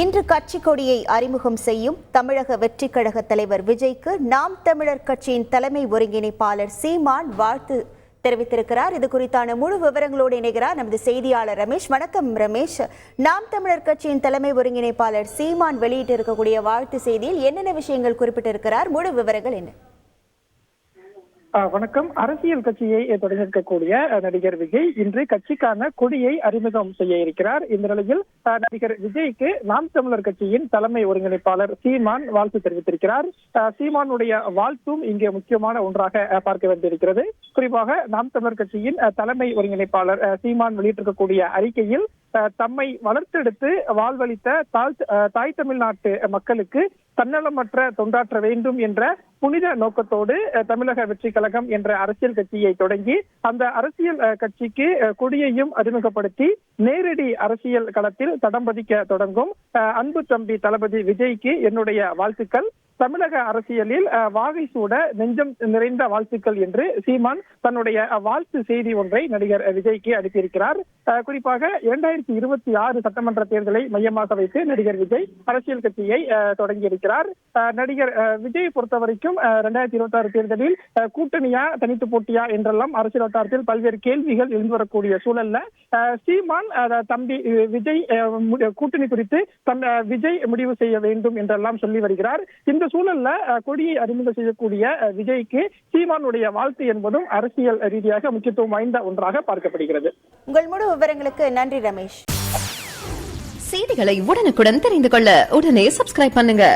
இன்று கட்சி கொடியை அறிமுகம் செய்யும் தமிழக வெற்றிக் கழக தலைவர் விஜய்க்கு நாம் தமிழர் கட்சியின் தலைமை ஒருங்கிணைப்பாளர் சீமான் வாழ்த்து தெரிவித்திருக்கிறார். இது குறித்தான முழு விவரங்களோடு இணைகிறார் நமது செய்தியாளர் ரமேஷ். வணக்கம் ரமேஷ். நாம் தமிழர் கட்சியின் தலைமை ஒருங்கிணைப்பாளர் சீமான் வெளியிட்டிருக்கக்கூடிய வாழ்த்து செய்தியில் என்னென்ன விஷயங்கள் குறிப்பிட்டிருக்கிறார்? முழு விவரங்கள் என்ன? வணக்கம். அரசியல் கட்சியை தொடங்கியிருக்கக்கூடிய நடிகர் விஜய் இன்று கட்சிக்கான கொடியை அறிமுகம் செய்ய இருக்கிறார். இந்த நிலையில் நடிகர் விஜய்க்கு நாம் தமிழர் கட்சியின் தலைமை ஒருங்கிணைப்பாளர் சீமான் வாழ்த்து தெரிவித்திருக்கிறார். சீமானுடைய வாழ்த்தும் இங்கே முக்கியமான ஒன்றாக பார்க்க வேண்டியிருக்கிறது. குறிப்பாக நாம் தமிழர் கட்சியின் தலைமை ஒருங்கிணைப்பாளர் சீமான் வெளியிட்டிருக்கக்கூடிய அறிக்கையில் தம்மை வளர்த்தெடுத்து வாழ்வளித்த தாய் தமிழ்நாட்டு மக்களுக்கு தன்னலமற்ற தொண்டாற்ற வேண்டும் என்ற புனித நோக்கத்தோடு தமிழக வெற்றி கழகம் என்ற அரசியல் கட்சியை தொடங்கி அந்த அரசியல் கட்சிக்கு கொடியையும் அறிமுகப்படுத்தி நேரடி அரசியல் களத்தில் தடம் பதிக்க தொடங்கும் அன்பு தம்பி தளபதி விஜய்க்கு என்னுடைய வாழ்த்துக்கள். தமிழக அரசியலில் வாகை சூட நெஞ்சம் நிறைந்த வாழ்த்துக்கள் என்று சீமான் தன்னுடைய வாழ்த்து செய்தி ஒன்றை நடிகர் விஜய்க்கு அனுப்பியிருக்கிறார். குறிப்பாக 2026 சட்டமன்ற தேர்தலை மையமாக வைத்து நடிகர் விஜய் அரசியல் கட்சியை தொடங்கியிருக்கிறார். நடிகர் விஜய் பொறுத்த வரைக்கும் 2026 தேர்தலில் கூட்டணியா தனித்து போட்டியா என்றெல்லாம் அரசியல் வட்டாரத்தில் பல்வேறு கேள்விகள் எழுந்து வரக்கூடிய சூழல்ல சீமான் தம்பி விஜய் கூட்டணி குறித்து விஜய் முடிவு செய்ய வேண்டும் என்றெல்லாம் சொல்லி வருகிறார். இந்த சூழல்ல கொடியை அறிமுகம் செய்யக்கூடிய விஜய்க்கு சீமானுடைய வாழ்த்து என்பதும் அரசியல் ரீதியாக முக்கியத்துவம் வாய்ந்த ஒன்றாக பார்க்கப்படுகிறது. உங்கள் முழு விவரங்களுக்கு நன்றி ரமேஷ். செய்திகளை உடனுக்குடன் தெரிந்து கொள்ள உடனே சப்ஸ்கிரைப் பண்ணுங்க.